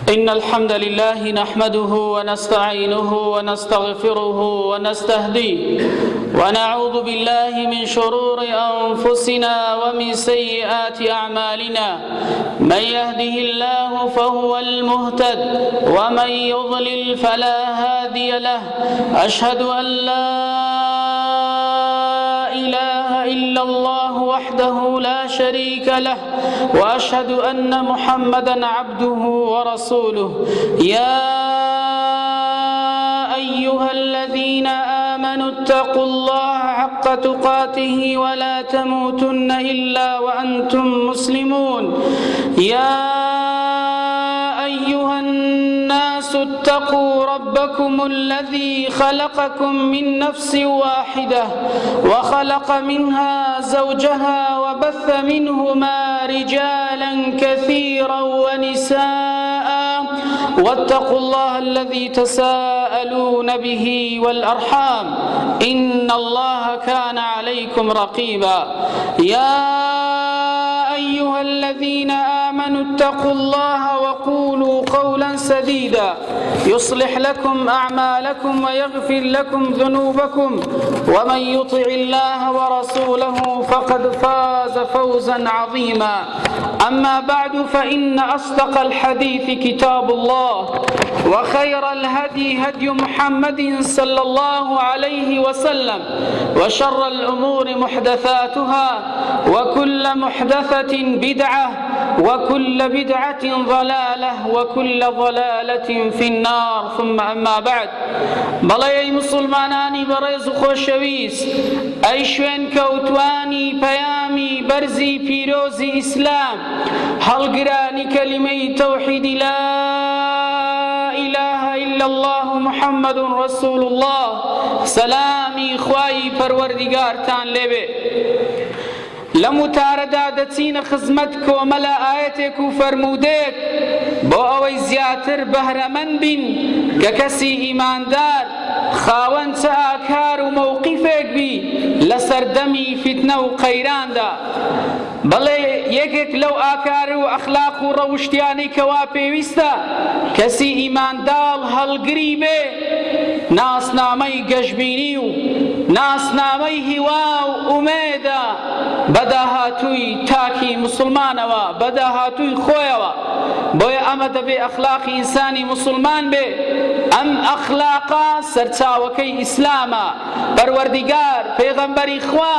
إن الحمد لله نحمده ونستعينه ونستغفره ونستهديه ونعوذ بالله من شرور أنفسنا ومن سيئات أعمالنا من يهده الله فهو المهتد ومن يضلل فلا هادي له أشهد أن لا إله إلا الله وحده لا شريك له وأشهد أن محمدًا عبده ورسوله يا أيها الذين آمنوا اتقوا الله حق تقاته ولا تموتن إلا وأنتم مسلمون يا أيها الناس اتقوا ربكم الذي خلقكم من نفس واحدة وخلق منها زوجها وبث منهما رجالا كثيرا ونساء واتقوا الله الذي تساءلون به والأرحام إن الله كان عليكم رقيبا يا أيها الذين آمنوا اتقوا الله وقولوا قولا سديدا يصلح لكم أعمالكم ويغفر لكم ذنوبكم ومن يطع الله ورسوله فقد فاز فوزا عظيما أما بعد فإن أصدق الحديث كتاب الله وخير الهدي هدي محمد صلى الله عليه وسلم وشر الأمور محدثاتها وكل محدثة بدعة وكل بدعة ضلالة وكل ضلالة في النار ثم أما بعد بەڵێ مسلمانانی بەڕێز و خۆشەویست ئەی شوێن کەوتوانی پەیامی بەرزی پیرۆزی ئیسلام هەڵگرانی کەلیمەی تەوحیدی لا إله إلا الله محمد رسول الله سلامی خوای پەروەردیگارتان لێبێ لە وتارەدا دەچینە خزمەت کۆمەلە ئاەتێک و فەرموودەیەک بۆ ئەوەی زیاتر بەهرەمەند بین کە کەسی ئیماندار خاوەن چە ئاکار و مەوقیفێک بی لە سەردەمی فیتنە و قەیراندا بەڵێ یەکێک لەو ئاکار و ئەخلاق و ڕەوشتیانەی کەوا پێویستە کەسی ئیمانداڵ هەڵگری بێ ناسنامەی گەشببینی و ناسنامەی هیوا و ئومێدە بەداهاتووی تاکی مسلمانەوە بەداهاتووی خۆیەوە بۆیە ئەمە دەبێ ئەخلاقی ئینسانی مسلمان بێ ئەم ئەخلاقە سەرچاوەکەی ئیسلامە پەروەردیگار پێغەمبەری خوا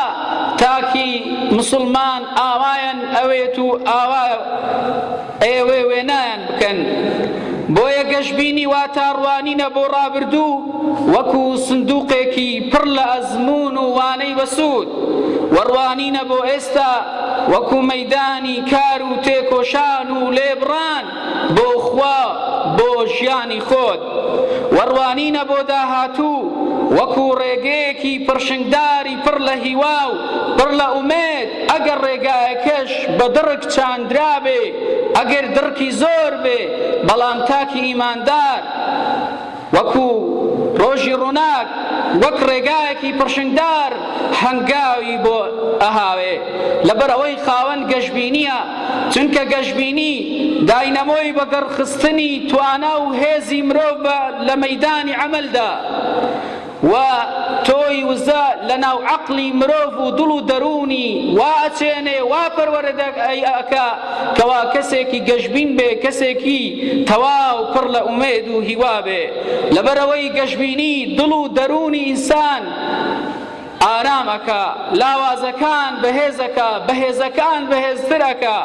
تاکی مسلمان ئاوایان ئەوێت و ئێوێ وێنایان بکەن بۆیە گەشببینی واتاڕوانینە بۆ ڕابردوو وەکو سندوقێکی پڕ لە ئەزمون و وانەی بەسوود وەڕوانینە بۆ ئێستا وەکو مەیدانی کار و تێکۆشان و لێبڕان بۆ خوا بۆ ژیانی خۆت وەڕوانینە بۆ داهاتوو وەکو ڕێگەیەکی پڕشنگداری پڕ لە هیوا و پڕ لە ئومێد ئەگەر ڕێگایەکەش بە دڕک چاندرا بێ ئەگەر دڕکی زۆر بێ بەڵام تاکی ئیماندار وەکو ڕۆژی ڕووناک وەک ڕێگایەکی پڕشنگدار هەنگاوی بۆ ئەهاوێ لەبەر ئەوەی خاوەن گەشببینیە چونکە گەشببینی داینەمۆی بەگەڕخستنی توانا و هێزی مرۆڤ لە مەیدانی عەمەلدا و تۆی وزە لە ناو عەقڵی مرۆڤ و دڵ و دەرونی وا ئەچێنێ وا پەروەردەکە کەوا کەسێکی گەشببین بێ کەسێکی تەواو پڕ لە ئومێد و هیوا بێ لەبەرەوەی گەشببینی دڵ و دەرونی ئینسان ئارامەکە لاوازەکان بەهێزەکە بەهێزەکان بەهێزترەکە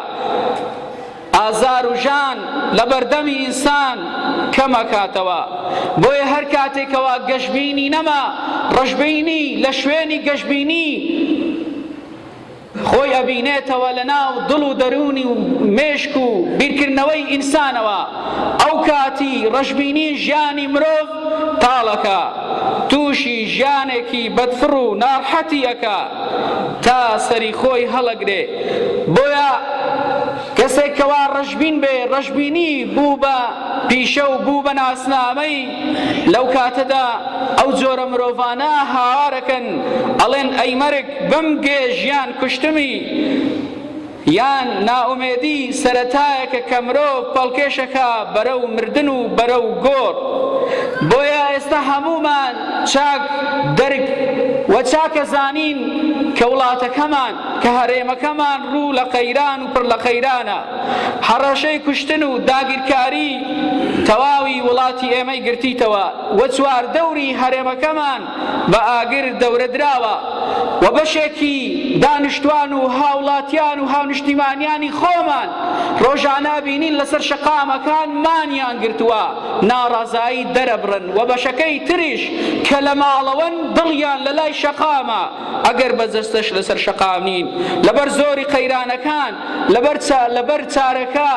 ئازار و ژان لە بەردەمی ئینسان کەمەکاتەوە بۆیە هەر کاتێکەوە گەشببینی نەما ڕەشببینی لە شوێنی گەشببینی خۆی ئەبینێتەوە لە ناو دڵ و دەرونی و مێشک و بیرکردنەوەی ئینسانەوە ئەو کاتی ڕەشببینی ژیانی مرۆڤ تاڵەکە تووشی ژیانێکی بەدفڕ و ناڕحەتی ئەکا تا سەری خۆی هەڵەگرێ بۆیە کەسێک کەوا ڕەشبین بێ ڕەشبینی بوو بە پیشە و بوو بە ناسنامەی لەو کاتەدا ئەو جۆرە مرۆڤانە هاوارەکەن ئەڵێن ئەی مەرگ بەم ژیان کوشتمی یان ناومێدی سەرەتایەکە کە مرۆڤ پەڵکێشەکە بەرەو مردن و بەرەو گۆڕ. بۆیە ئێستا هەمومان چاک دەرک و چاکە زانین کە وڵاتەکەمان کە هەرێمەکەمان ڕوو لە قەیران و پڕ لە قەیرانە. هەڕەشەی کوشتن و داگیرکاری تەواوی وڵاتی ئێمەی گرتیتەوە و چواردەوری هەرێمەکەمان بە ئاگر دەورە دراوە و بەشێکی دانیشتوان و هاوڵاتیان و هاونیشتیمانیانی خۆمان ڕۆژانە بینین لەسەر شەقامەکان مانیان گرتووە ناڕازایی دەرەبڕن و بەشەکەی تریش کە لە ماڵەوەن دڵیان لە لای شەقامە ئەگەر بەجەستەش لەسەر شەقام نین لەبەر زۆری قەیرانەکان لەبەر چارەکە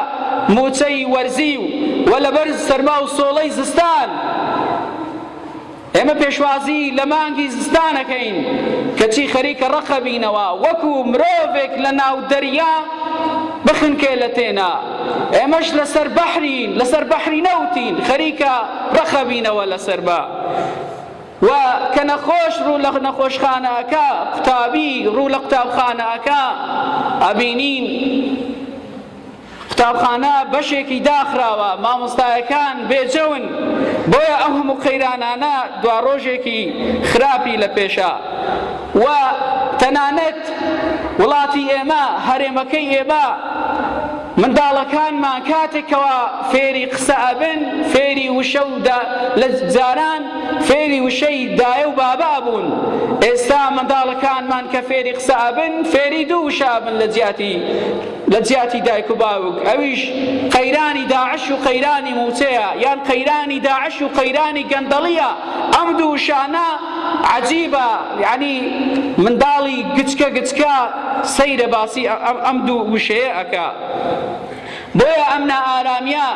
موچەی وەرزی و لەبەر سەرما و سۆڵەی زستان. ئێمە پێشوازی لە مانگی زستانەکەین کەچی خەریکە ڕەقەبینەوە وەکو مرۆڤێک لە ناو دەریا بخنکێ لە تێنا. ئێمەش لەسەر بەحری نەوتین خەریکە ڕەقەبینەوە لەسەر بە و کە نەخۆش ڕوو لە نەخۆشخانەکە قوتابی ڕوو لە قوتابخانەکە ئەبینین قوتابخانە بەشێکی داخراوە مامۆستایەکان بێجەون. بۆیە ئەو هەموو قەیرانانە دوا ڕۆژێکی خراپی لە پێشە و تەنانەت وڵاتی ئێمە هەرێمەکەی ئێمە منداڵەکانمان کاتێکەوە فێری قسە ئەبن فێری وشە و لە جاران فێری وشەی دایە و بابا بوون. ئێستا منداڵەکانمان کە فێری قسە ئەبن فێری دوو وشە ئەبن لە جیاتی دایک و باوک. ئەویش قەیرانی داعش و قەیرانی موچەیە یان قەیرانی داعش و قەیرانی گەندەڵیە. ئەم دوو وشانە عەجیبە یعنی منداڵی گچکە سەیرە باسی ئەم دوو وشەیە ئەکا. بۆیە ئەم نائارامیە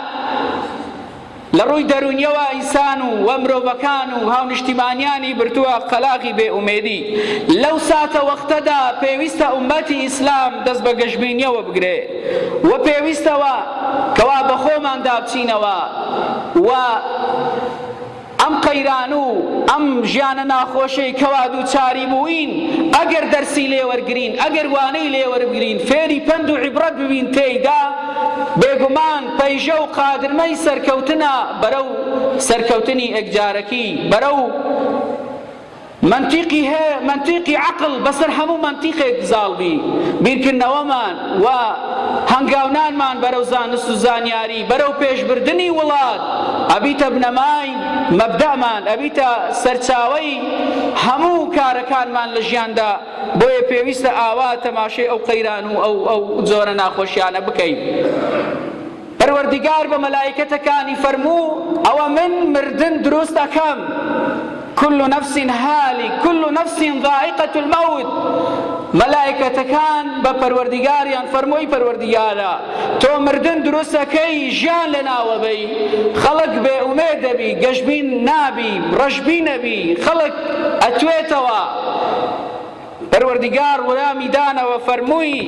لە ڕووی دەرونیەوە ئینسان و مرۆڤەکان و هاونیشتیمانیانی بردووە قەلاغی بێئومێدی. لەو ساتە وەختەدا پێویستە ئومەتی ئیسلام دەست بە گەشبینیەوە بگرێ و پێویستەوە کەوا بە خۆماندا بچینەوە و ئەم قەیران و ئەم ژیانە ناخۆشەی کەوا دووچاری بووین ئەگەر دەرسی لێوەرگرین ئەگەر وانەی لێوەربگرین فێری پند و عیبرەت ببین تێیدا بێگومان پەیژە و قادرمەی سەرکەوتنە بەرەو سەرکەوتنی ئەکجارەکی بەرەو منطقی عقل بەسەر هەموو منطقێک زاڵبی بیرکردنەوەمان و هەنگاونانمان بەرەو زانست و زانیاری بەرەو پێشبردنی وڵات ئەبیتە بنەمای مەبدەمان ئەبیتە سەرچاوەی هەموو کارەکانمان لە ژیاندا. بۆیە پێویستە ئاوا تەماشای ئەو قەیران و ئەو جۆرە ناخۆشیانە بکەین. پەروەردیگار بە مەلایکەتەکانی فەرموو ئەوە من مردن دروست ئەکەم كل نفس هالك كل نفس ذائقة الموت. ملائكتكان بپروردگاریان فرموی پروردگارا تو مردن دروستەکەی ژیان لەناوە بی خەڵک بێ ئومێد بی گەشبین نابی ڕەشبی نەبی خەڵک ئەتوێتەوە. پەروەردگار وەلامی دانەوە فەرمووی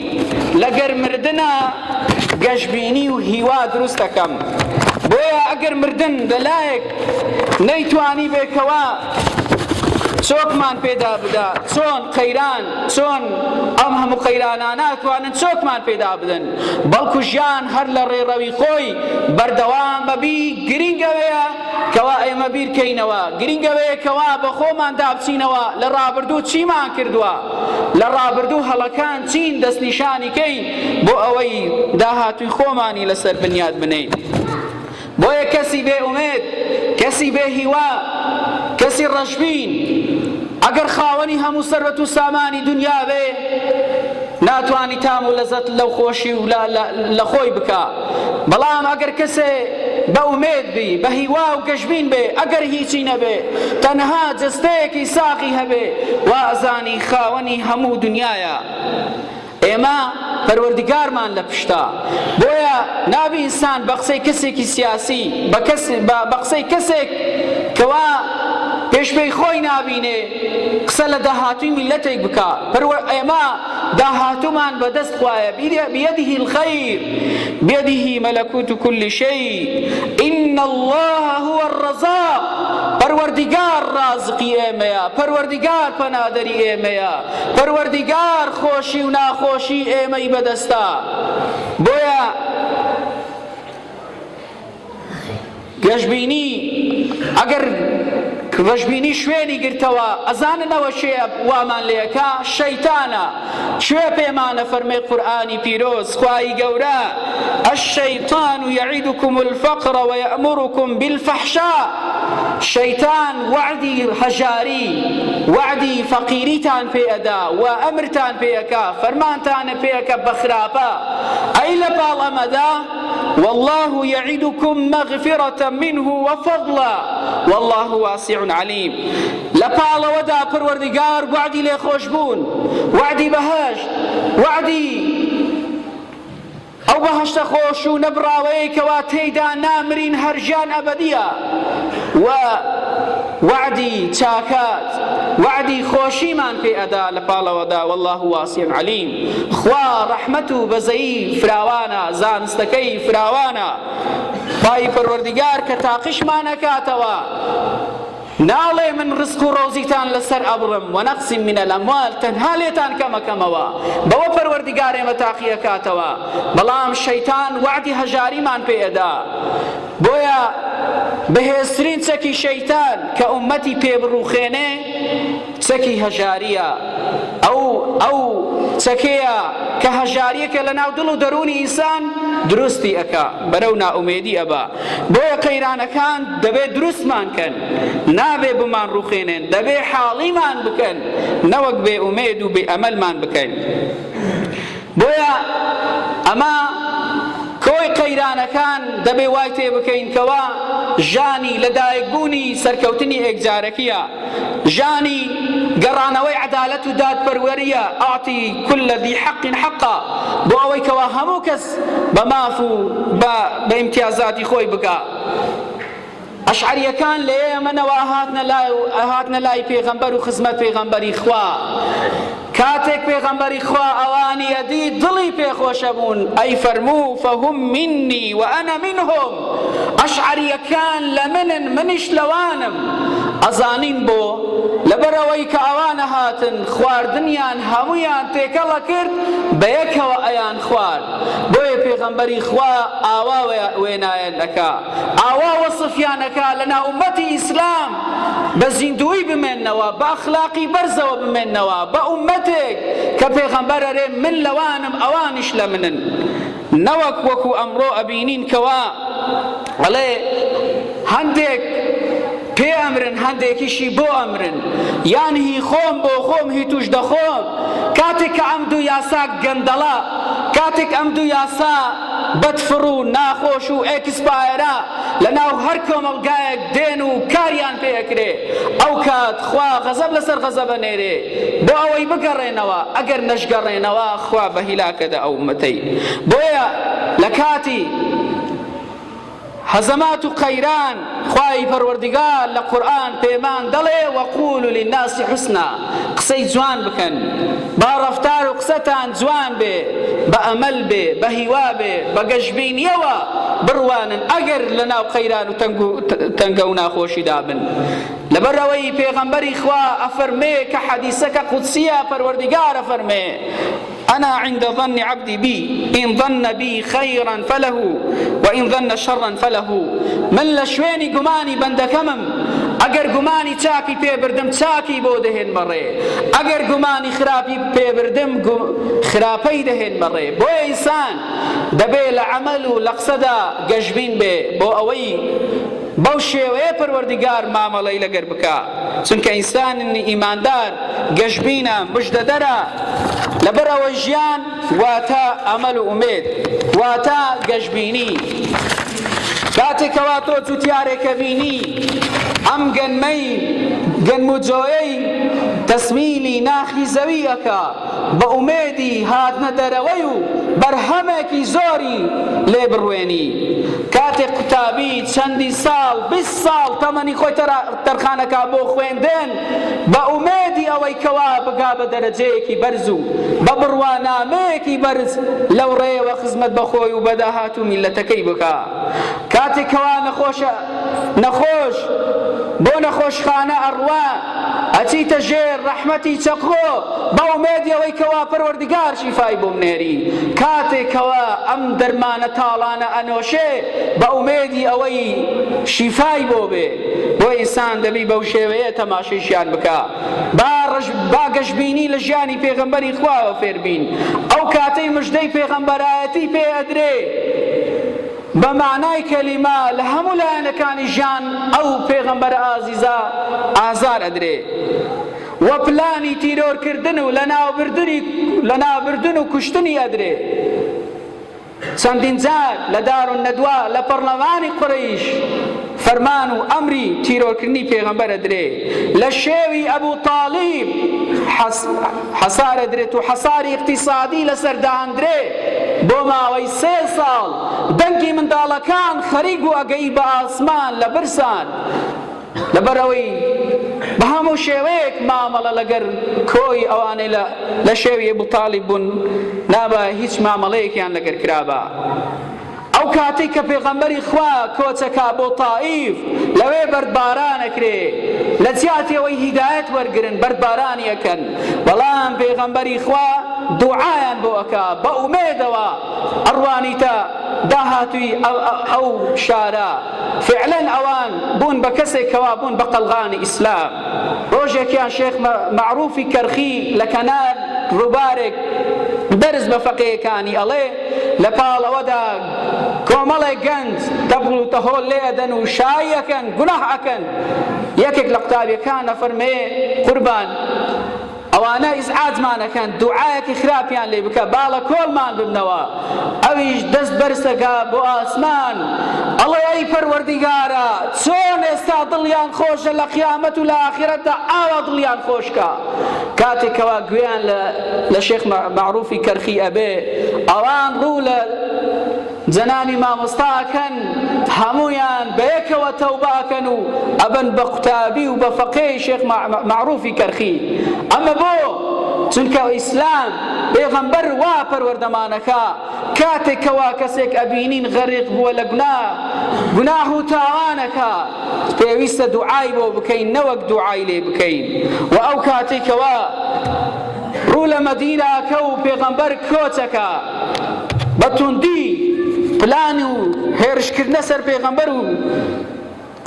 لەگەر مردنە گەشبینی و هیوا دروست دەکەم. بۆیە ئەگەر مردن لەلایەک نەیتوانی بێکەوە چۆکمان پێدا بدا چۆن قەیران چۆن ئەم هەموو قەیرانە ناتوانن چۆکمان پێدا بدەن بەڵکو ژیان هەر لە ڕێڕەوی خۆی بەردەوام بەبی گرنگەوەیە کەوا ئێمە بیرکەینەوە گرنگەوەیە کەوا بە خۆمان دابچینەوە لە ڕابردوو چیمان کردووە لە ڕابردوو هەڵەکان چین دەستنیشانی کەین بۆ ئەوەی داهاتووی خۆمانی لەسەر بنیاد بنین. بۆیە کەسی بێ ئومێد کەسی بێ هیوا کەسی ڕەشبین ئەگەر خاوەنی هەموو سەرەت و سامانی دنیا بێ ناتوانی تام و لەزەت لەو خۆشی و لە خۆی بکە. بەڵام ئەگەر کەسێ بە ئومێد بی بە هیوا و گەشبین بێ ئەگەر هیچی نەبێ تەنها جستەیەکی ساقی هەبێ وازانی خاوەنی هەموو دنیایە. ئێمە پەروەردگارمان لە پشتا بۆیە نابی ئینسان بە قسەی کەسێکی سیاسی بە قسەی کەسێک کەوا پێشبەی خۆی نابینێ قسە لە داهاتووی میلەتێک بکە ئێمە داهاتوومان بەدەست خوایە بيده الخير بيده ملكوت كل شيء إن الله هو الرزاق پەروەردیگار رازقی ئێمەیە پەروەردیگار پەنادەری ئێمەیە پەروەردیگار خۆشی و ناخۆشی ئێمەی بەدەستە بۆیە گەشببینی ئەگەر ڕژبینی شوێنی گرتەوە ئەزاننەوە شێە وامان لێەکە شەیتانە شوێ پێمانە فەرمێ قورئانی پیرۆز خوای گەورە الشەیطان یعیدکم الفقر ویأمرکم بالفحشاء شەیتان وعدی هەژاری وعدی فەقیریتان پێئەدا و ئەمرتان پێەکە فەرمانتانە پێەکە بە خراپە ئەی لە پاڵ ئەمەدا والله يعدكم مغفرة منه وفضلا والله واسع عليم لپاڵ ودا پروردگار وعدی لێ خۆش بوون وعدی بەهەشت وعدی ئەو بەهەشتە خۆش و نەبراوەیە کەوا تێیدا نامرین هەرژیان ئەبەدیە و وعدی چاکات وعدی خۆشیمان پێ ئەدا لە پاڵەوەدا والله واسع علیم خوا ڕەحمەت و بەزەیی فراوانە زانستەکەی فراوانە خوای پەروەردگار کە تاقیشمان ئەکاتەوە ناڵێ من ڕزق و ڕۆزیتان لەسەر ئەبڕم و نەقسی من الأموال تەنها لێتان کەمەکەمەوە بەوە پەروەردگار ئێمە تاقی ئەکاتەوە بەڵام شەیتان وعدی هەژاریمان پێ ئەدا بۆیە بەهێزترین چەکی شەیتان کە ئومەتی پێ بڕوخێنێ چەکی هەژاریە ئەو چەکەیە کە هەژاریەکە لە ناو دڵ و دەرونی ئینسان دروستی ئەکا بەرەو نائومێدی ئەبا بۆیە قەیرانەکان دەبێت دروستمان کەن نابێ بمان ڕوخێنێن دەبێ حاڵیمان بکەن نەوەک بێ ئومێد و بێ ئەمەلمان بکەن بۆیە ئەمە کۆی قەیرانەکان دەبێ وای تێ بکەین کەوا ژانی لەدایکبوونی سەرکەوتنی ئێکجارەکیە ژانی گەڕانەوەی عەدالەت و دادپەروەریە ئاعطی كل ذی حق حقا بۆ ئەوەی کەوا هەموو کەس بە ماف و بە ئیمتیازاتی خۆی بکا ئەشعەریەکان لە ئێمەنەوە هاتنە لای پێغەمبەر و خزمەت پێغەمبەری خوا کاتێک پێغەمبەری خوا ئەوانی ئەدی دڵی پێخۆشە بوون ئەی فەرموو فەهم منی و ئەنە منهم ئەشعەریەکان لە منن منیش لەوانم ئەزانین بۆ لەبەرەوەی کە ئەوانە هاتن خواردنیان هەموویان تێکەڵە کرد بە یەکەوە ئەیان خوارد بۆیە پێغەمبەری خوا ئاوا وێنایان ئەکا ئاوا وەسفیانەکە لەناو ئومەتی ئیسلام بە زیندوی بمێننەوە بە ئەخلاقی بەرزەوە بمێننەوە بە ئومەتێک کە پێغەمبەر ئەرێ من لەوانم ئەوانیش لە منن نەوەک وەکو ئەمڕۆ ئەبینین کەوا ئەڵێ هەندێک پێ ئەمرن هەندێکیشی بۆ ئەمرن یان هی خۆم بۆ خۆم هی توش دەخۆم کاتێک کە ئەم دوو یاسا گەندەڵە کاتێک ئەم دوو یاسا بەدفڕ و ناخۆش و ئێکسپایرە لەناو هەر کۆمەڵگایەک دێن و کاریان پێەکرێ ئەو کات خوا غەزەب لەسەر غەزەبە نێرێ بۆ ئەوەی بگەڕێنەوە ئەگەر نەشگەڕێنەوە خوا بە هیلاکەدا ئەو ئومەتەی بۆیە لە کاتی هەزەمات و قەیران خوای پەروەردگار لە قورئان پێمان دەڵێ وەقولوا للناس حوسنا قسەی جوان بکەن با ڕەفتار و قسەتان جوان بێ بە ئەمەل بێ بە هیوا بێ بە گەشببینیەوە بڕوانن ئەگەر لەناو قەیران و تەنگە و ناخۆشیدا بن لەبەرەوەی پێغەمبەری خوا ئەفەرمێ کە حەدیسەکە قودسیە پەروەردگار ئەفەرمێ أنا عند ظن عبدي بي إن ظن بي خيرا فله وإن ظن شرا فله من لشويني قماني بندكمم أجر قماني تاكي بيبردم تاكي بودهن مري أجر قماني خرابي بيبردم خرابي دهن مري بو إنسان دبي لعمل لقصدا قجبين بي بو أوي بەو شێوەیە پەروەردگار مامەڵەی لەگەر بکە چونکە ئینسانی ئیماندار گەشببینە مژدەدەرە لەبەرەوە ژیان واتە ئەمەل و ئومێد واتە گەشببینی کاتێکەوە تۆ جوتیارێکە بینی ئەم گەنمەی گەنم و جۆیەی تەسمیلی ناخی زەویەکە بە ئومێدی هاتنە دەرەوەی و بەرهەمێکی زۆری لێ بڕوێنی. کاتێک قوتابی چەندی ساڵ 20 ساڵ تەمەنی خۆی تەرخانەکە بۆ خوێندن بە ئومێدی ئەوەی کەوا بگا بە دەرەجەیەکی بەرز و بە بڕوانامەیەکی بەرز لەو ڕێوە خزمەت بەخۆی و بەداهات و میلەتەکەی بکە. کاتێک کەوا نەخۆش بۆ نەخۆشخانە ئەڕوا ئەچیتە ژێر ڕەحمەتی چەقۆ بە ئومێدیەوەی کەوا پەروەردگار شیفای بۆ منێری. کاتێکەوە ئەم دەرمانە تاڵانە ئەنۆشێ بە ئومێدی ئەوەی شیفای بۆ بێ. بۆ ئینسان دەبی بەو شێوەیە تەماشەیشیان بکە. با گەشببینی لە ژیانی پێغەمبەری خواوە فێربین. ئەو کاتەی مژدەی پێغەمبەرایەتی پێ ئەدرێ بە معنای کەلیمە لە هەموو لایەنەکانی ژیان ئەو پێغەمبەرە ئازیزە ئازار ئەدرێ. وە پلانی تیرۆرکردن و لەناوبردن و کوشتنی ئەدرێ. چەندین جار لە دارالنەدوا لە پەرلەمانی قوڕەیش فەرمان و ئەمری تیرۆرکردنی پێغەمبەر ئەدرێ. لە شێوی ئەبوو تاڵیب حەسار ئەدرێت و حەساری اقتصادی لەسەرداهەندرێ بۆ ماوەی 3 ساڵ دەنگی منداڵەکان خەریک و ئەگەی بە ئاسمان لە برسان لەبەرەوەی بە هەموو شێوەیەک مامەڵە لەگەر کۆی ئەوانەی لە شێوی ئەبوو تاڵیب بوون نابە هیچ مامەڵەیەکیان لەگەر کرابە. ئەو کاتێک کە پێغەمبەری خوا کۆچەکە بۆ تائیف لەوێ بەردبارانەکرێ لە جیاتیەوەی هیدایەت وەرگرن بەردبارانی ئەکەن، بەڵام پێغەمبەری خوا دوعایان بۆ ئەکا بە ئومێدەوە ئەڕوانیتە داهاتووی ئەو شارە. فعلەن ئەوان بوون بە کەسێکەوە بوون بە قەلغانی ئیسلام. ڕۆژێکیان شێخ مەعروفی کەرخی لە کەنار ڕووبارێک دەرز بە فەقێیەکانی ئەڵێ لە پاڵەوەدا کۆمەڵێک گەنج دەبڵ و تەهۆڵ لێ ئەدەن و شای ئەکەن گوناح ئەکەن. یەکێک لە قوتابیەکان نەفەرمێ قوربان ئەوانە ئیزعاجمانەکەن دوعایەکی خراپیان لێ بکە باڵە کۆڵمان ببنەوە. ئەویش دەست بەرسەکە بۆ ئاسمان ئەڵێ ئەی پەروەردیگارە چۆن ئێستا دڵیان خۆشە لە قیامەت و لە ئاخرەتدا ئاوا دڵیان خۆشکە. کاتێکەوە گوێیان لە شێخ مەعروفی کەرخی ئەبێ ئەوان ڕوو لە جەنانی مامۆستاکەن هەمویان بەیەکەوە تەوباکەن و ئەبەن بە قوتابی و بە فەقێی شێخ مەعروفی کەرخی. ئەمە بۆ چونکە ئیسلام پێغەمبەر وا پەروەردەمانەکە کاتێکەوە کەسێک ئەبینین غەریق بووە لە گوناح و تاوانەکە پێویستە دوعای بۆ بکەین نەوەک دوعای لێ بکەین. و ئەو کاتێکەوە ڕوو لە مەدینەکە و پێغەمبەر کۆچەکە بە توندی پلان و هێرشکردنە سەر پێغەمبەر و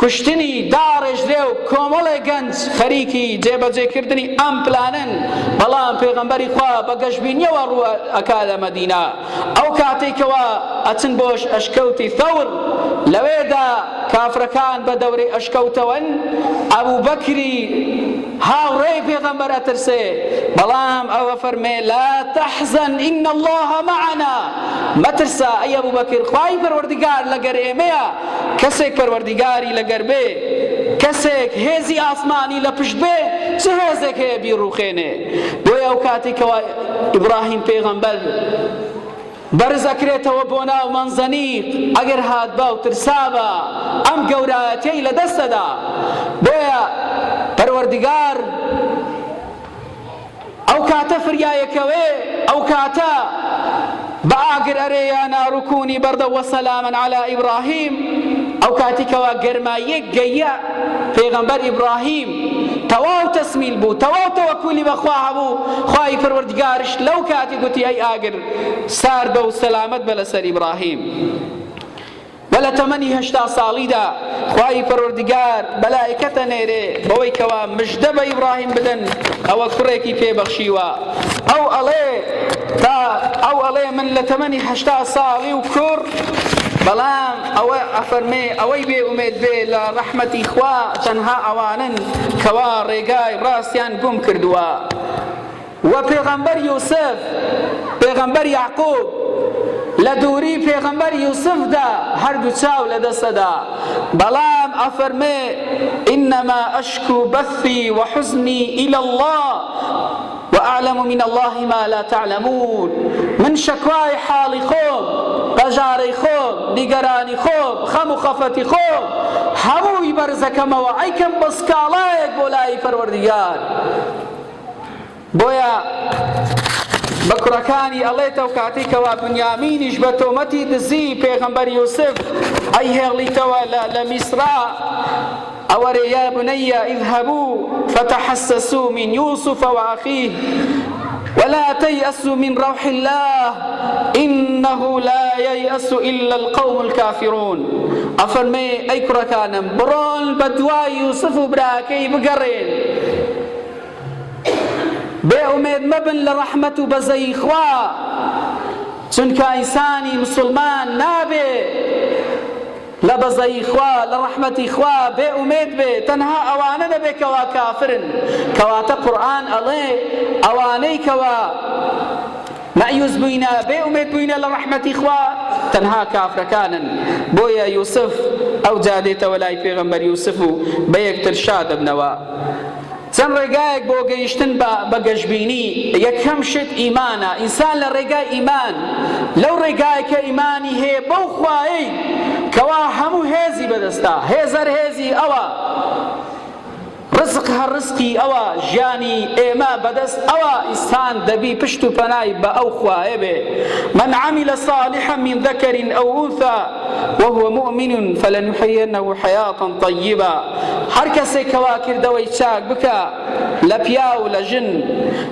کوشتنی داڕێژرێ و کۆمەڵێ گەنج خەریکی جێبەجێکردنی ئەم پلانن، بەڵام پێغەمبەری خوا بە گەشتبینیەوە ڕوو ئەکا لە مەدینە. ئەو کاتێکەوە ئەچن بۆ ئەشکەوتی ثەور لەوێدا کافرەکان بە دەورەی ئەشکەوتەوەن ئەبوو بەکری هاوڕێی پێغەمبەر ئەترسێ، بەڵام ئەوە فەرمێ لا تەحزەن ئین الله معنا، مەترسە ئەی ئەبوو بەکر خوای پەروەردگار لەگەر ئێمەیە. کەسێک پەروەردگاری لەگەر بێ، کەسێک هێزی ئاسمانی لە پشت بێ، چ هێزێک هەیە بیڕوخێنێ. بۆیە ئەو کاتێکەوە ئیبراهیم پێغەمبەر بەرز ئەکرێتەوە بۆ ناو مەنزەنیق ئەگەر هات بە و ترسابە ئەم گەورایەتەی لە دەستەدا. بۆیە پەروەردگار ئەو کاتە فریایەکەوێ، ئەو کاتە بە ئاگر ئەرێ ناڕوکونی بەردە وەسەلامەن عەلا ئیبراهیم. ئەو کاتێکەوە گەرماییەک گەیە پێغەمبەر ئیبراهیم تەواو تەسمیل بوو، تەواو تەوەکولی بەخوا هەبوو. خوای پەروەردگارش لەو کاتی گوتی ئەی ئاگر سار بە و سەلامەت بە لەسەر ئیبراهیم. و لە تەمەنی 80 ساڵیدا خوای پەروەردگار بەلایکەتە نێرێ بەوەی کەوا مژدە بە ئیبراهیم بدەن ئەوە کوڕێکی پێبەخشیوە. ئەو ئەڵێ من لە تەمەنی 80 ساڵی و کوڕ، بەڵام ئەوە ئەفەرمێ ئەوەی بێ ئومێد بێ لە ڕەحمەتی خوا تەنها ئەوانن کەوا ڕێگای ڕاستیان گوم کردووە. و پێغەمبەر یوسف، پێغەمبەر یعقوب لە دووری پێغەمبەر یوسفدا هەردوو چاو لە دەستەدا، بەڵام ئەفەرمێ ئینەما ئەشکو بەثی وحزنی إلى الله وأعلم من الله ما لا تعلمون. من شکوای حاڵی خۆم، بەژارەی خۆم، نیگەرانی خۆم، خەم و خەفەتی خۆم هەمووی بەرزەکەمەوە ئەیکەم بە سکاڵایەک بۆ لای پەروەردیگار. بۆیە بە کوڕەکانی ئەڵێتەوە کاتێک کەوا بنیامینیش بە تۆمەتی دزی پێغەمبەر یوسف ئەی هێڵیتەوە لە میسرا ئەوەرێ یا بنەیە اذهبوا فتحسسوا من يوسف وأخيه ولا تيأسوا من روح الله إنه لا ييأس إلا القوم الكافرون. أفرمي أي كركانم برون بدواي يوسف براكي بقرين بأمید مبن لرحمة بزي خوا چونکە ئینسانی مسلمان نابێ لە بەزەی خوا لە ڕەحمەتی خوا بێ ئومێد بێ تەنها ئەوانە دەبێ کەوا کافرن. کەواتە قورئان ئەڵێ ئەوانەی کەوا مەعیوز بووینە بێ ئومێد بووینە لە ڕەحمەتی خوا تەنها کافرەکانن. بۆیە یوسف ئەو جادێتەوە لای پێغەمبەر یوسف و بە یەکتر شاد دەبنەوە. چەند ڕێگایەک بۆ گەیشتن بە گەشببینی یەکەم شت ئیمانە. ئینسان لە ڕێگای ئیمان لەو ڕێگای کە ئیمانی هەیە بەو خوایی کەوا هەموو هێزی بەدەستە، هێزەر هێزی ئەوە، ڕزق هەر ڕزقی ئەوە، ژیانی ئێمە بەدەست ئەوە، ئینسان دەبی پشت و پەنای بە ئەو خوایە بێ. من عمل صالحا من ذكر أو أنثى وهو مؤمن فلنحيينه حياة طيبة. هەر کەسێک کەوا کردەوەی چاک بکە لە پیا و لە ژن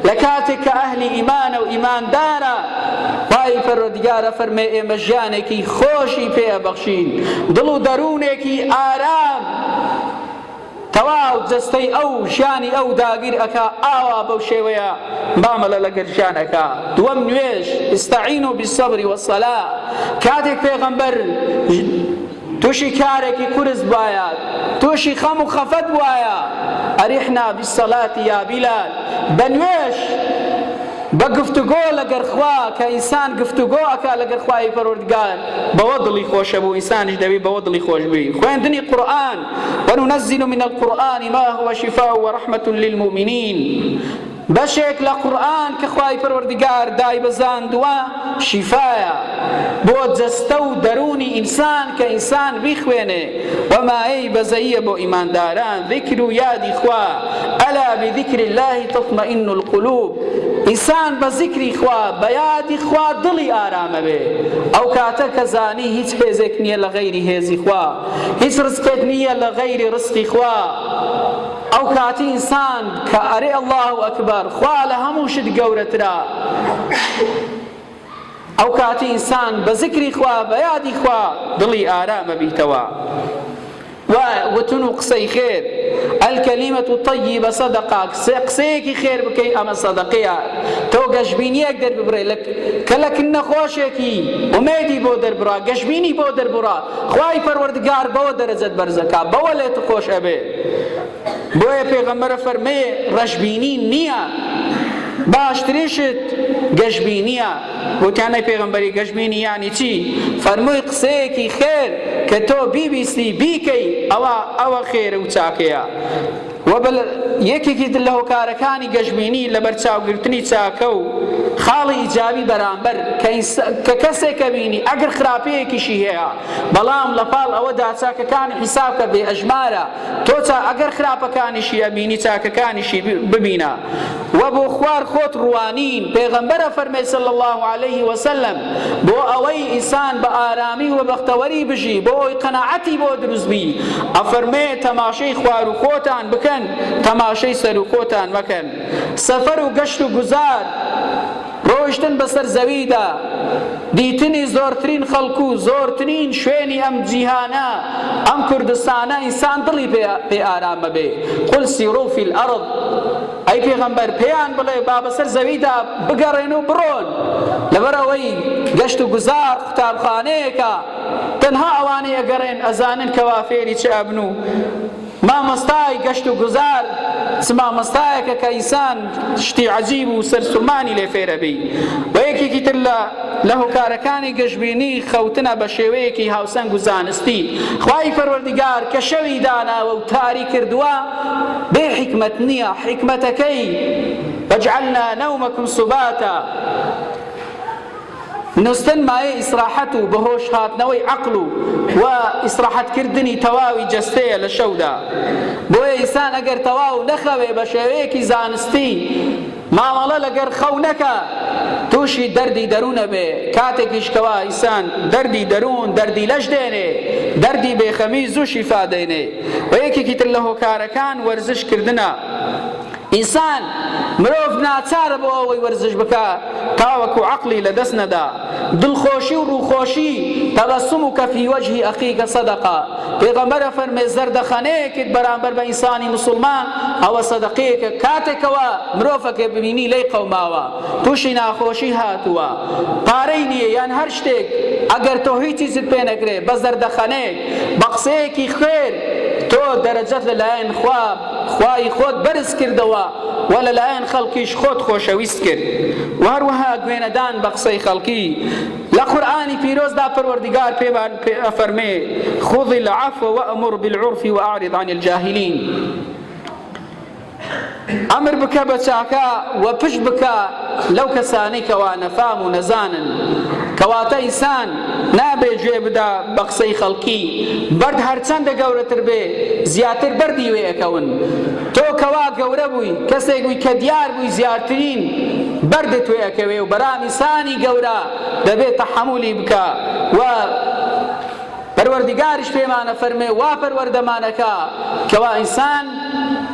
لە کاتێک کە ئەهلی ئیمانە و ئیماندارە خوای پەروەردیگارە فەرمێ ئێمە ژیانێکی خۆشی پێ ئەبەخشین، دڵ و دەروونێکی ئارام تەواو جەستەی ئەو ژیانی ئەو داگیر ئەکا ئاوا بەو شێوەیە مامەلە لەگەر ژیان ئەکا. دووەم نوێژ ئستەعینوا بالصەبر والصەلاة. کاتێک پێغەمبەر تووشی کارێکی کورس بوایە، تووشی خەم و خەفەت بوایە، ئەریحنا بالصەلاة یا بیلال، بە نوێژ بە گفتوگۆ لەگەر خوا کە ئینسان گفتوگۆ ئەکا لەگەر خوای پەروەردگار بەوە دڵی خۆشە بوو، ئینسانیش دەبی بەوە دڵی خۆش بی. خوێندنی قورئان وننزل من القرآن ما هو شفاء ورحمة للمؤمنين. بەشێک لە قورئان کە خوای پەروەردگار دای بەزاندووە شیفایە بۆ جەستە و دەرونی ئینسان کە ئینسان بیخوێنێ. وەمایەی بەزەییە بۆ ئیمانداران ذیکر و یادی خوا. ئەلا بذیکر الله تطمئن القلوب. ئینسان بە ذیکری خوا بە یادی خوا دڵی ئارامە بێ. ئەو کاتە کە زانی هیچ هێزێک نییە لە غەیری هێزی خوا، هیچ ڕزقێک نییە لە غەیری ڕزقی خوا. ئەو کاتی ئینسان کە ئەرێ الله ئەکبەر خوا لە هەموو شت گەورەترە، ئەو کاتی ئینسان بە ذیکری خوا بە یادی خوا دڵی ئارامە بیتەوە. وتن و قسەی خێر الكلمة الطيبة صدقة. قسەیەکی خێر بکەی ئەمە سەدەقەیە. تۆ گەشببینیەک دەرببڕێ کە لە نەخۆشێکی ئومێدی بۆ دەربڕا، گەشببینی بۆ دەربڕا، خوای پەروەردگار بەوە دەرەجەت بەرزەکە، بەوە لێت خۆش ئەبێ. بۆیە پێغەمبەرە فەرمێ ڕەشببینی نییە، باشترینشت گەشببینیە. وتیانەی پێغەمبەری گەشببینی یانی چی؟ فەرمووی قسەیەکی خێر کە تۆ بیبیستی بیکەی ئەوە خێرە و چاکەیە. یەکێکی لە هۆکارەکانی گەشببینی لە بەرچاوگرتنی چاکە و خاڵی ئیجابی بەرامبەر کە کەسێکە بینی ئەگەر خراپەیەکیشی هەیە بەڵام لە پاڵ ئەوەدا چاکەکانی حیسابکە بێ ئەژمارە، تۆ ئەگەر خراپەکانیشی ئەبینی چاکەکانیشی ببینە. وە بۆ خوار خۆت ڕوانین. پێغەمبەرە فەرمێ صلی الله عليه وسلم بۆ ئەوەی ئینسان بە ئارامی و بەختەوەری بژی، بۆ ئەوەی قەناعەتی بۆ دروست بی، ئەفەرمێ تەماشەی خوار و خۆتان بکەن، تەماشەی سەر و خۆتان مەکەن. سەفەر و گەشت و گوزار، ڕۆیشتن بەسەر زەویدا، دیتنی زۆرترین خەڵک و زۆرترین شوێنی ئەم جیهانە ئەم کوردستانە ئینسان دڵی پێ ئارامە بێ. قل سیروا فی الأرض. ئەی پێغەمبەر پێیان بڵێ با بەسەر زەویدا بگەڕێن و بڕۆن. لەبەرەوەی گەشت و گوزار قوتابخانەیەکە، تەنها ئەوانەی ئەگەڕێن ئەزانن کەوا فێری چ ئەبن و مامۆستای گەشت و گوزار چما مەستایەکە کە ئینسان شتی عەجیب و سەرسوورمانی لێ فێرە بی. و یەکێکی تر لە هۆکارەکانی گەشتبینی خەوتنە بە شێوەیەکی هاوسەنگ و زانستی. خوای پەروەردیگار کە شەوی داناوە و تاری کردووە بێ حکمت نییە، حکمەتەکەی وجعلنا نومكم سباتا، نوستن مایە ئیسراحەت و بەهۆش هاتنەوەی عەقڵ و ئیسراحەتکردنی تەواوی جەستەیە لە شەودا. بۆیە ئینسان ئەگەر تەواو نەخەوێ بە شێوەیەکی زانستی، مامەڵە لەگەر خەو نەکە، تووشی دەردی دەروونە بێ. کاتێکیش کەوا ئینسان دەردی دەروون دەردی لەش دێنێ، دەردی بێخەمی زوو شیفا دێنێ. و یەکێکی تر لە هۆکارەکان وەرزشکردنە. ئینسان مرۆڤ ناچارە بۆ ئەوەی وەرزش بکە تاوەکو عەقڵی لەدەست نەدا. دڵخۆشی و ڕووخۆشی تەبەسسومک فی وەجهی ئەخیکە سەدەقە. پێغەمبەرە فەرمێ زەردەخەنەیەکت بەرامبەر بە ئینسانی موسڵمان ئەوە سەدەقەیەکە. کاتێکەوە مرۆڤەکە ببینی لێی قەوماوە، تووشی ناخۆشی هاتووە، پارەی نییە یان هەر شتێک، ئەگەر تۆ هیچی زت پێ نەکرێ بە زەردەخەنەیەک بە قسەیەکی خێر، تۆ دەرەجەت لەلایەن خوای خۆت بەرز کردەوە و لەلایەن خەڵکیش خۆت خۆشەویست کرد. و هەروەها گوێنەدان بە قسەی خەڵکی. لە قورئانی پیرۆزدا پەروەردیگار پێمان ئەفەرمێ خذ العفو وأمر بالعرف وأعرض عن الجاهلين. ئەمر بکە بە چاکە و پشت بکە لەو کەسانەی کەوا نەفام و نەزانن. کەواتە ئینسان نابێ گوێ بدا بە قسەی خەڵکی، بەرد هەرچەندە گەورەتر بێ زیاتر بەردی وێ ئەکەون. تۆ کەوا گەورە بووی، کەسێک بووی کە دیار بووی زیاترین بەردت وێ ئەکەوێ و بەرام ئینسانی گەورە دەبێت تەحەمولی بکە. و پەروەردیگاریش پێمانە فەرمێ وا پەروەردەمانەکە کەوا ئینسان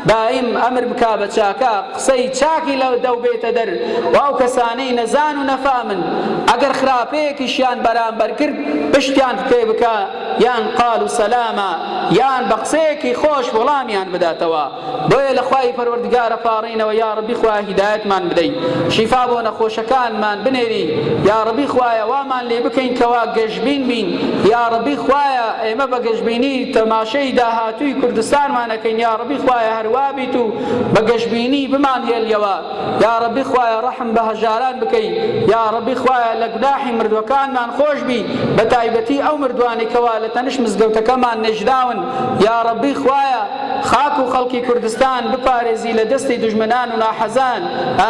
دائیم ئەمر بکا بە چاکە، قسەی چاکی لەو دەو بێتە دەر. و ئەو کەسانەی نەزان و نەفامن ئەگەر خراپەیەکیشیان بەرامبەر کرد پشتیان پێ بکە، یان قال و سەلامە، یان بە قسەیەکی خۆش وەڵامیان بداتەوە. بۆیە لە خوای پەروەردیگارە پاڕینەوە یا ڕەبی خوای هیدایەتمان بدەیت، شیفا بۆ نەخۆشەکانمان بنێری. یا ڕەبی خوایە وامان لێ بکەین کەوا گەشتبین بین. یا ڕەبی خوایە ئێمە بە گەشتبینی تەماشەی داهاتووی کوردستانمانەکەین. یا ڕەبی خوایە هەروە بیت و بە گەشتبینی بمان هێڵیەوە. یا ڕەبی خوایە ڕەحم بە هەژاران بکەیت. یا ڕەبی خوایە لە گوناحی مردوەکانمان خۆش بی، بە تایبەتی ئەو مردوانی کەوا لە تەنش مزگەوتەکەمان نەژداون. یا ڕەبی خوایە خاک و خەڵکی کوردستان بپارێزی لە دەستی دژمنان و ناحەزان.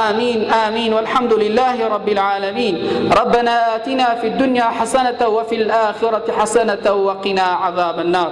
آمین آمین والحمد لله رب العالمين. ربنا آتنا في الدنيا حسنة وفي الآخرة حسنة وقنا عذاب النار.